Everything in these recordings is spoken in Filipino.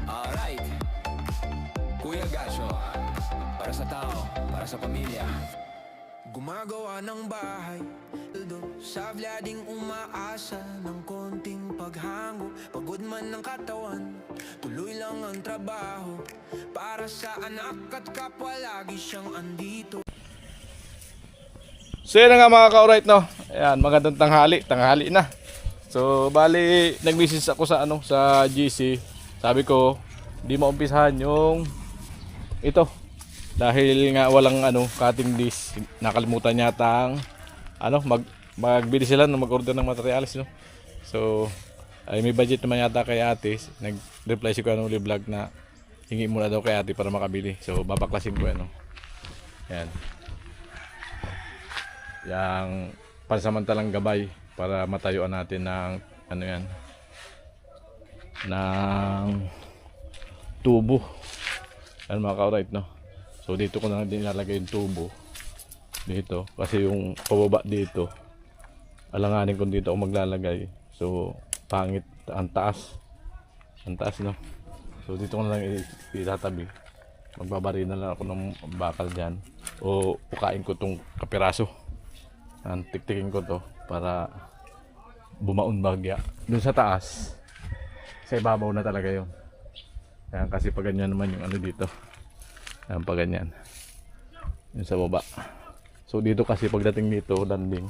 Alright, Kuya Gacho, para sa tao, para sa pamilya. Gumagawa ng bahay, sa vlading umaasa ng konting paghango. Pagod man ng katawan, tuloy lang ang trabaho. Para sa anak at kapwa lagi siyang andito. So yun na nga mga ka-alright, no. Ayan, magandang tanghali na. So bali nag-message ako sa sa GC. Sabi ko, hindi maumpisahan yung ito dahil nga walang cutting disc. Nakalimutan yata ang magbili sila ng mag-order ng materials, no. So ay may budget naman yata kay ate. Nag-reply si Kuya Noli Vlog na hingi muna daw kay ate para makabili. So babaklasin ko Ayan. Yang pansamantalang gabay para matayuan natin ng ng tubo. Ano mga ka-alright, no. So dito ko na din ilalagay yung tubo dito kasi yung pababa dito alanganin ko dito ako maglalagay. So pangit ang taas no. So dito ko na lang itatabi. Magbabari na lang ako ng bakal dyan o ukain ko tong kapiraso. Tiktikin ko to para bumaon bagya dun sa taas. Sa ibabaw na talaga yun. Ayan, kasi pag ganyan naman yung dito. Ayan, pag ganyan yun sa baba. So dito kasi pagdating dito landing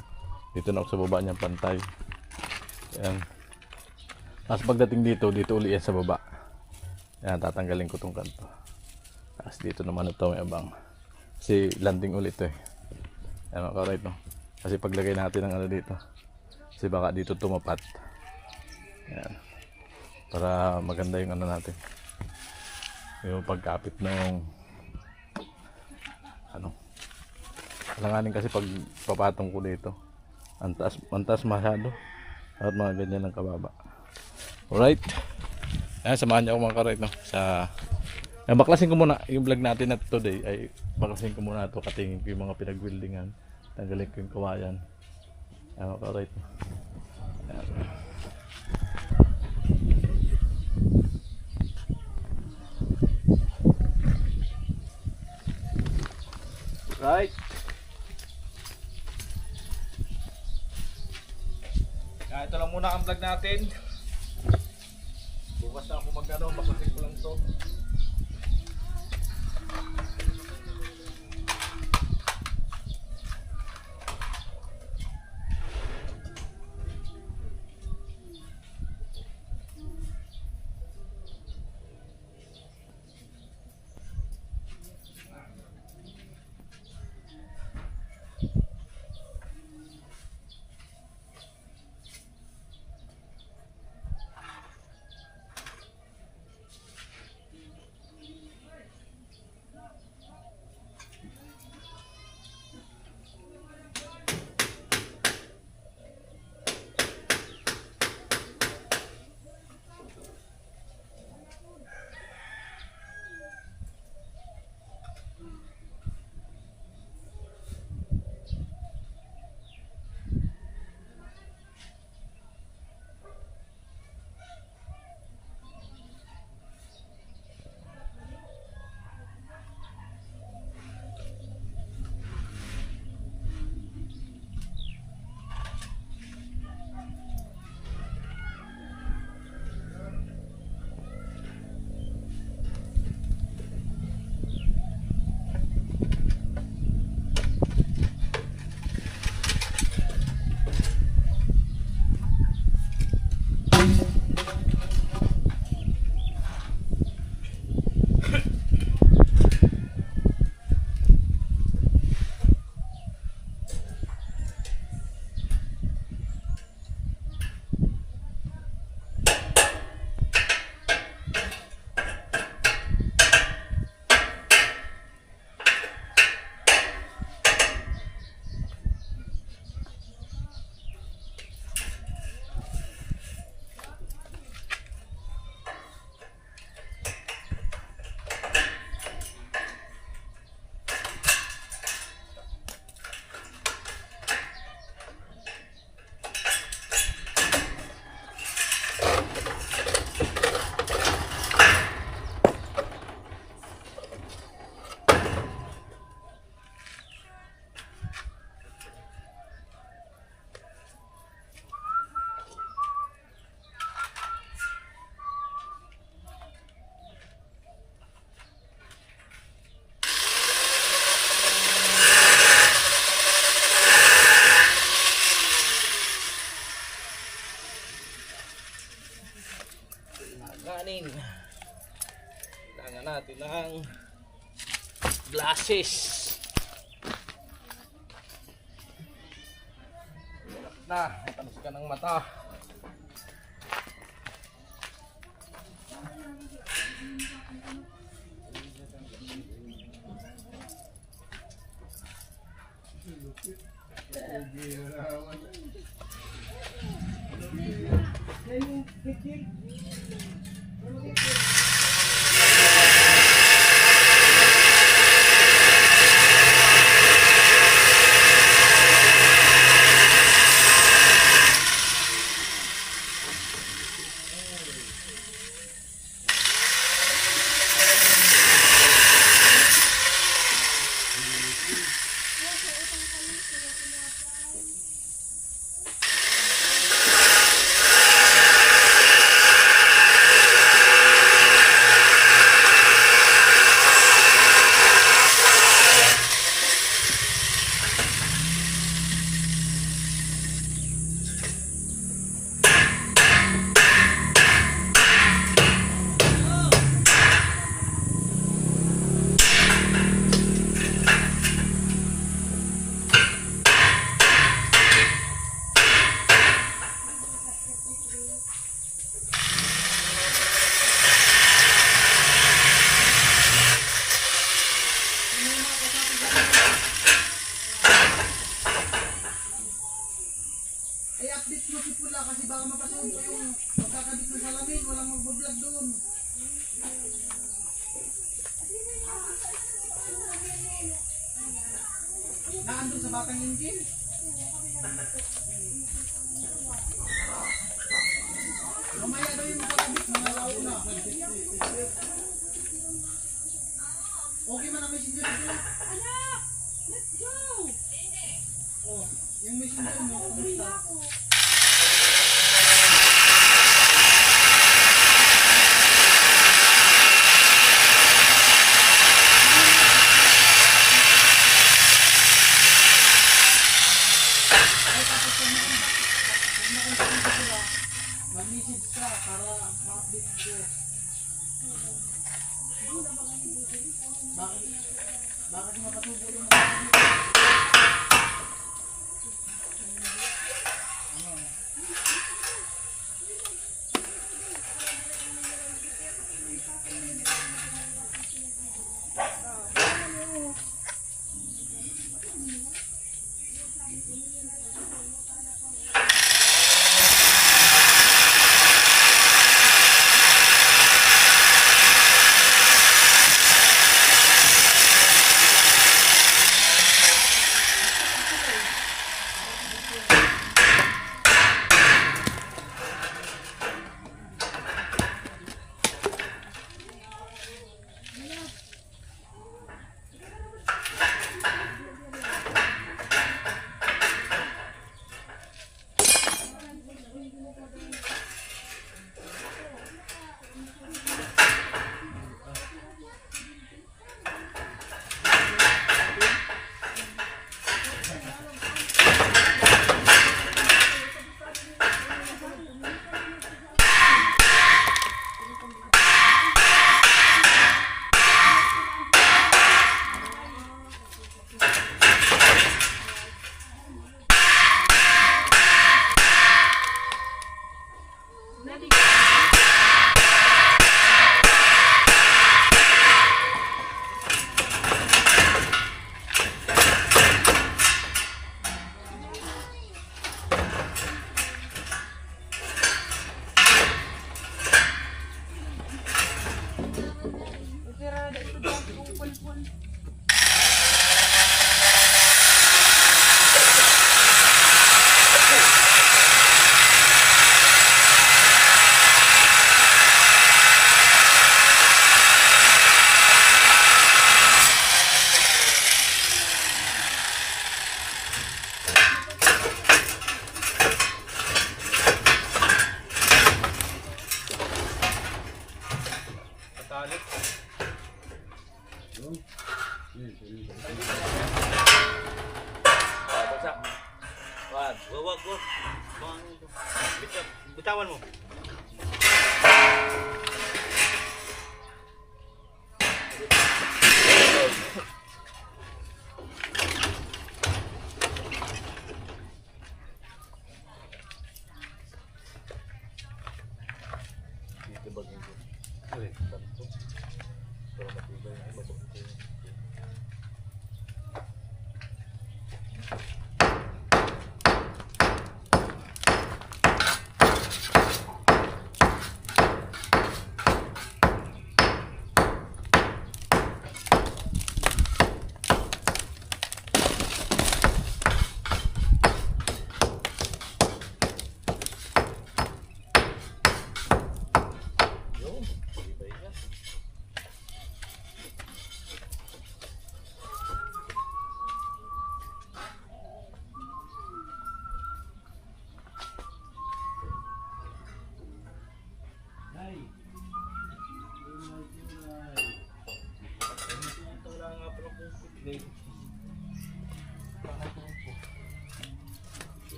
dito na ako sa baba niyan pantay. Ayan. Tapos pagdating dito uli yan sa baba. Ayan, tatanggalin ko tong kanto. Tapos dito naman ito may abang kasi landing ulit Ayan, alright, no. Kasi paglagay natin ng dito kasi baka dito tumapat. Ayan. Para maganda yung natin yung pagkapit ng alanganin kasi pag papatong ko dito antas masyado at mga ganyan ng kababa. Alright, ayan, samahan niyo ako mga ka-right, no. Baklasin ko muna yung vlog natin na today. Ay baklasin ko muna ito, katingin ko yung mga pinag-weldingan, tanggalin ko yung kawayan. Ayan mga ka-right, no. Ayan. Right. Ito lang muna ang vlog natin. Bukas na ako baklasin ko lang ito. kanin. Kailangan natin ng glasses. Tanos ka ng mata. I-update mo si Pula kasi baka mapasundo yung magkakabit ng salamin, walang magbablog doon. Naandun sa batang engine. Mamaya daw yung magkakabit, mga launa. Okay man ang messenger ko. Anak! Let's go! Oh, yung messenger mo, kumusta? Mag-message ka para ma-update ko. Bakit mapatubo yung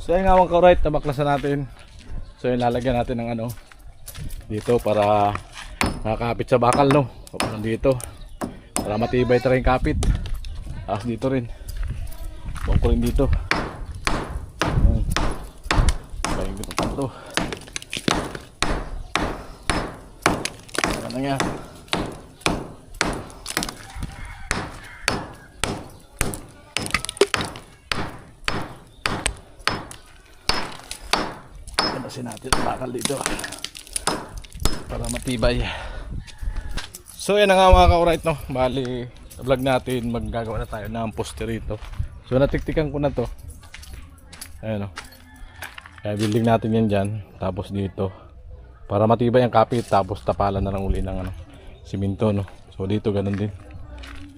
So yung nga mga ka-right, nabaklasan natin. So yung lalagyan natin ng ano dito para nakakapit sa bakal, no? Parang dito para matibay talaga yung kapit. Tapos dito rin huwag ko rin dito. Bayang dito pa ito. Ano nga tabasin natin ang bakal dito para matibay. So yan na nga mga ka-right, no? Bali sa vlog natin maggagawa na tayo ng poste rito. So natiktikan ko na to. Ayan, no? Kaya building natin yan dyan. Tapos dito para matibay ang kapit. Tapos tapalan na lang uli ng ano, siminto, no? So dito ganun din.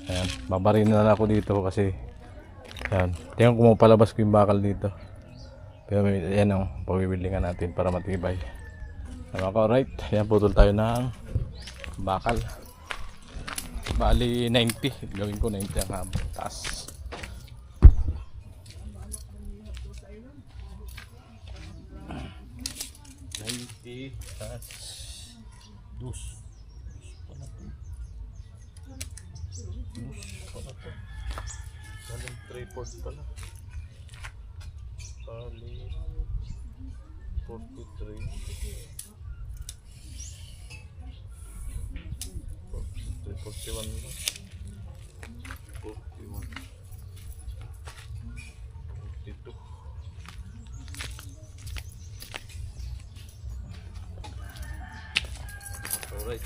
Ayan, babarin na lang ako dito kasi yan, tingnan ko palabas ko yung bakal dito. Pero yan ang pagbibuildingan natin para matibay. Mga ka-right, yan putol tayo ng bakal. Bali 90, gawin ko 90 ang habang taas. Dus pala to. Saling 3/4 pala. Bali 43. 41 na. 41. 42. Alright.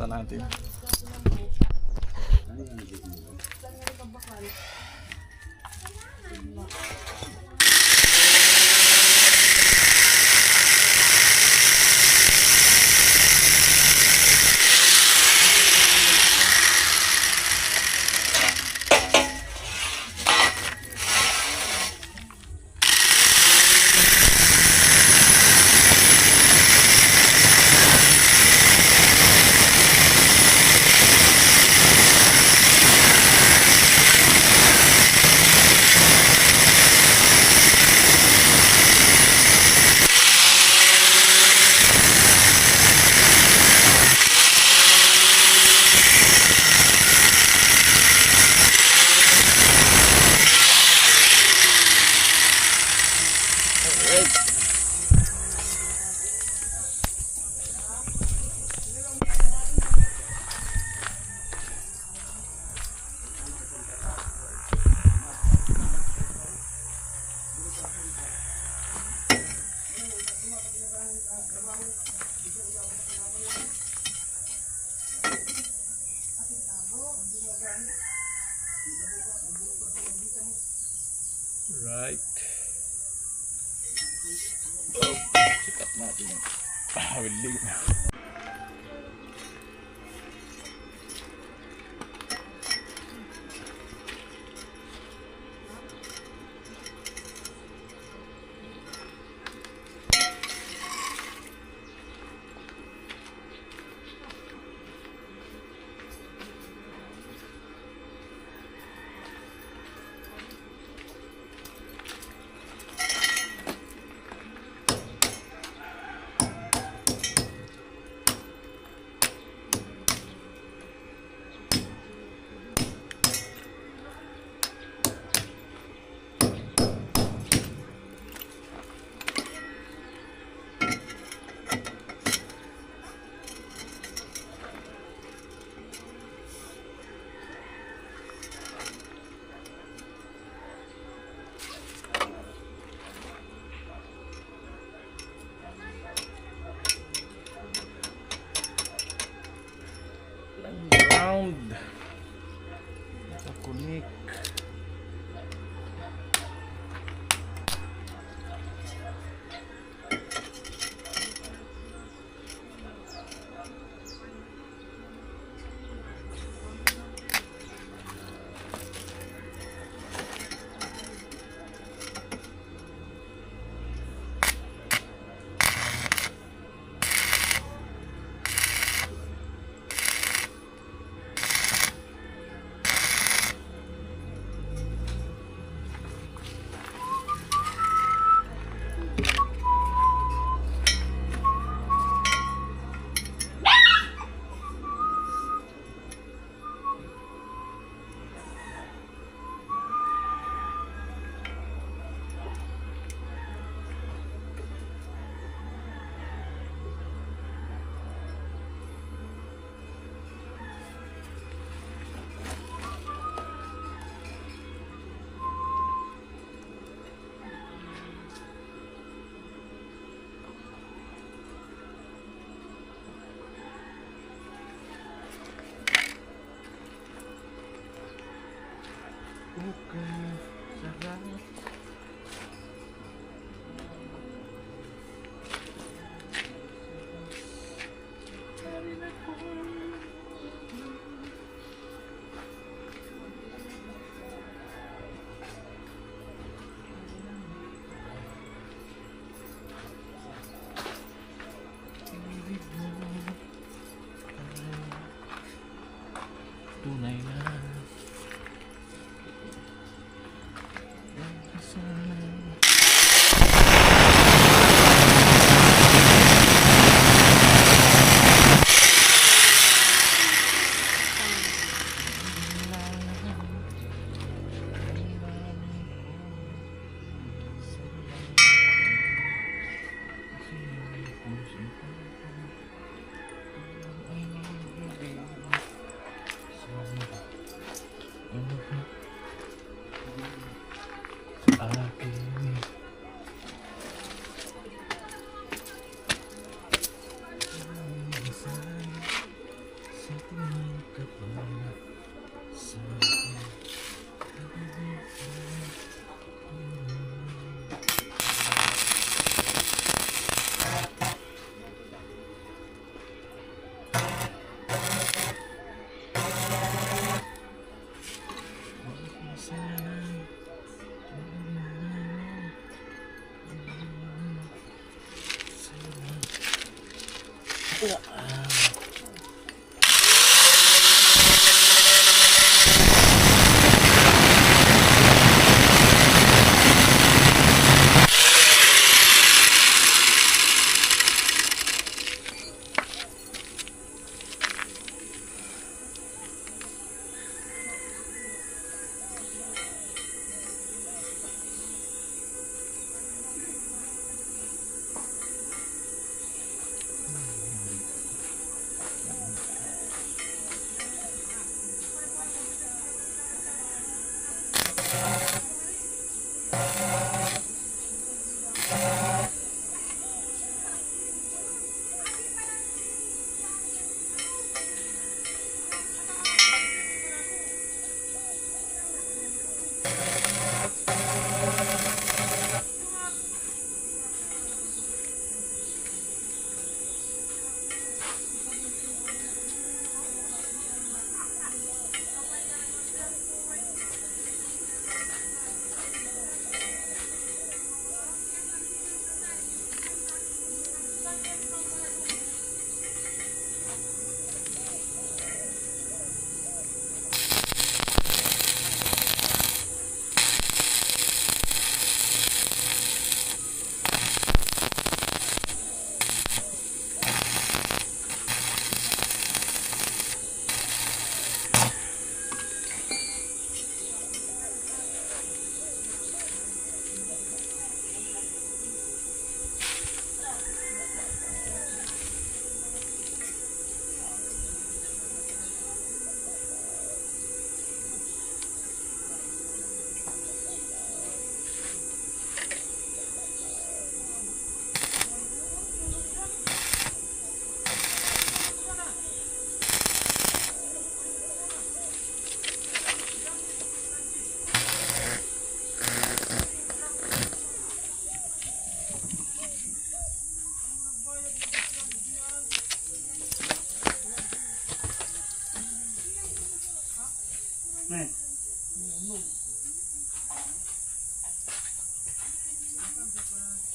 Natin. Right. Sikat natin yung welding. Round. Kunik. Tunay na.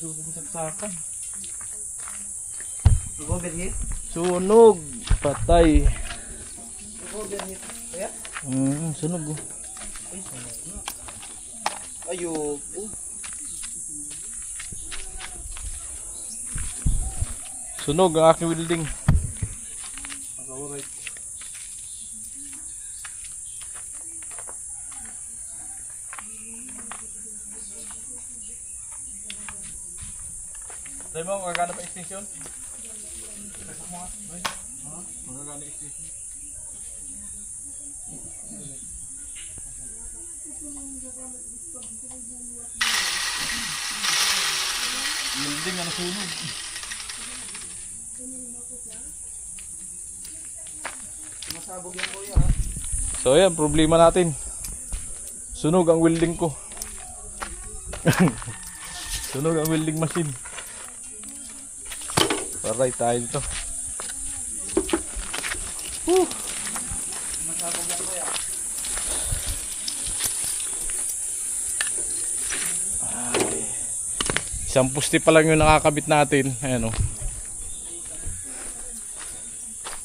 Sunog sa saksakan. Overheat? Sunog. Patay. Overheat. Kaya? Sunog oh. Ayoko. Sunog ang aking welding. Alright. Tayo mo, magagana pa extension? Magagana extension. Welding na nasunog. Masabog yan kuya ha. So ayan, problema natin. Sunog ang welding ko. Sunog ang welding machine. Paray tayo dito. Masabog yan kuya. Isang pusti pa lang yung nakakabit natin. Ayan o.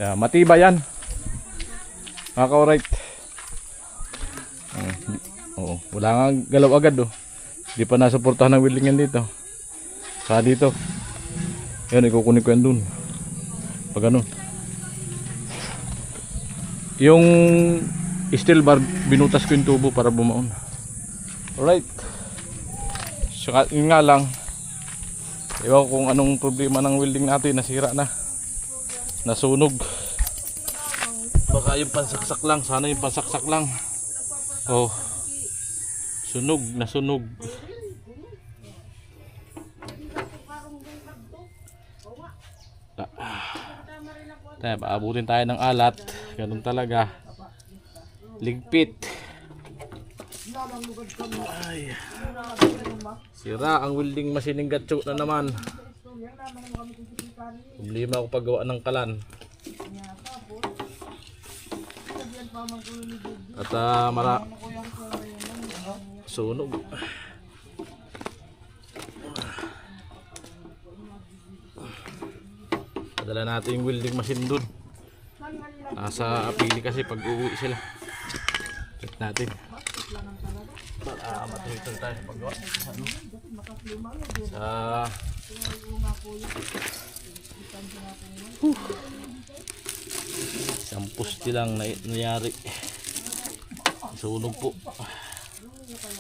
Yeah, matibay yan. Mga ka-alright. Oo, wala nga galaw agad oh. Hindi pa nasuportahan ng welding yan dito. Saka dito. Yan, ikukunin ko yan dun. Pag ano. Yung steel bar, binutas ko yung tubo para bumaon. Alright. Saka yun nga lang. Ewan kung anong problema ng welding natin. Nasira na. Nasunog. Baka yung pansaksak lang. Sana yung pansaksak lang. Oh. Sunog. Nasunog. Tayo, paabutin tayo ng alat. Ganun talaga. Ligpit. Ay. Sira ang welding machine ng gatso na naman. Problema ako paggawa ng kalan. At sunog. Padala natin yung welding machine dun. Nasa apili kasi pag uuwi sila. Check natin. Matuloy tayo sa paggawa. Isang pusti lang na nangyari. Sunog po.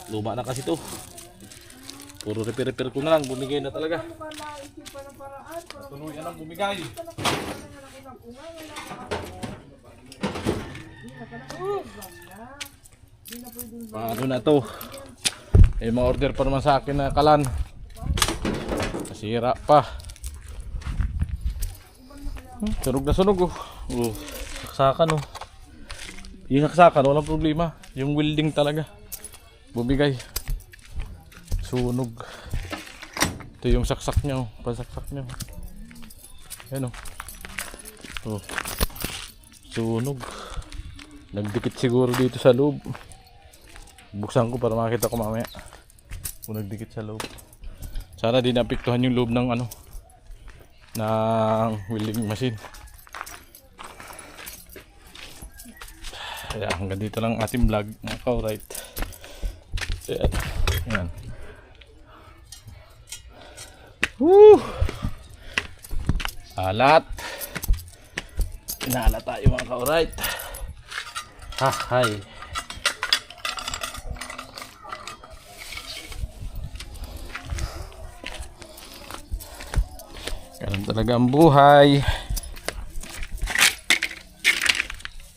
Luma na kasi to. Puro repair ko na lang. Bumigay na talaga. Tuluyan ang bumigay. Paano na to? May mga order pa naman sa akin na kalan. Nasira pa. Sunog na sunog oh. Saksakan oh. Yung saksakan walang problema. Yung welding talaga bumigay. Sunog. Ito yung saksak niya oh. Pasaksak niya. Ayan oh. Oh. Sunog. Nagdikit siguro dito sa loob. Buksan ko para makita ko mamaya kung nagdikit sa loob. Sana di naapektuhan yung loob ng ano ng welding machine. Kaya hanggang dito lang ating vlog mga ka-alright. Ayan. Woo! Alat. Inaala tayo mga ka-alright. Hi. Ganun talaga ang buhay.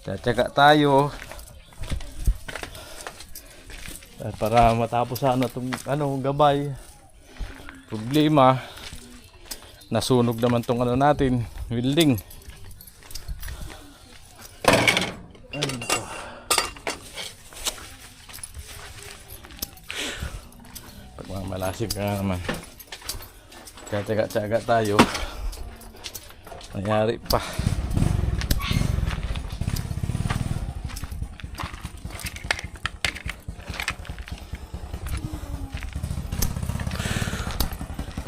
Tsaka tayo para matapos sana itong gabay. Problema, nasunog naman itong natin, welding. Pagmamalasig ka naman. Kaya tsaga tayo. Nangyari pa.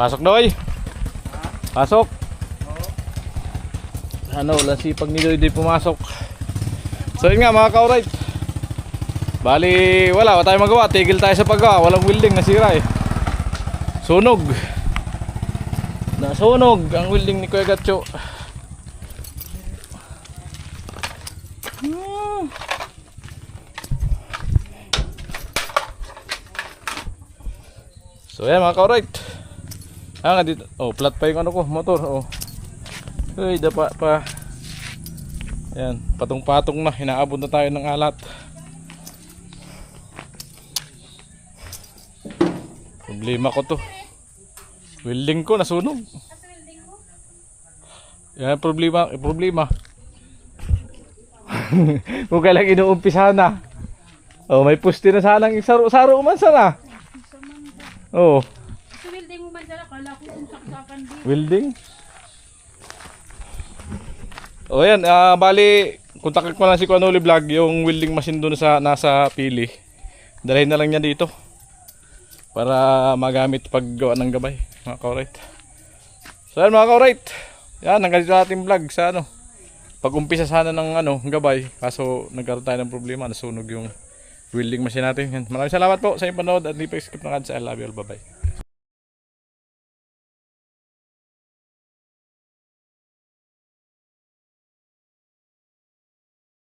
Pasok Doy. Pasok. Ano, wala sipag ni Doy di pumasok. So yun nga mga ka-alright. Bali, wala tayong magawa. Tigil tayo sa paggawa. Walang welding, nasira eh. Sunog. Nasunog ang welding ni Kuya Gatcho. So yan mga ka-alright. Nga dito. Oh, flat pa yung ano ko, motor. Oh. Uy, dapa pa. Yan, patong-patong na. Inaabot na tayo ng alat. Problema ko to. Welding ko nasunog. Yan problema. Kung kailang inuumpisa na. Oh, may puste na sanang saro-saro man sana. Oh. Sa welding mo man dala, kala ko kung saksakan din. Welding? O yan, bali, kontakin ko lang si Kuanoli Vlog, yung welding machine doon sa nasa pili. Dalhin na lang niya dito para magamit paggawa ng gabay, mga ka-alright. So yan mga ka-alright. Yan, hanggang dito ating vlog sa ano. Pag-umpisa sana ng ano, gabay, kaso nagkaroon tayo ng problema, nasunog yung welding machine natin. Yan. Maraming salamat po sa inyong panood at di pa skip ng ads. I love you all, bye bye.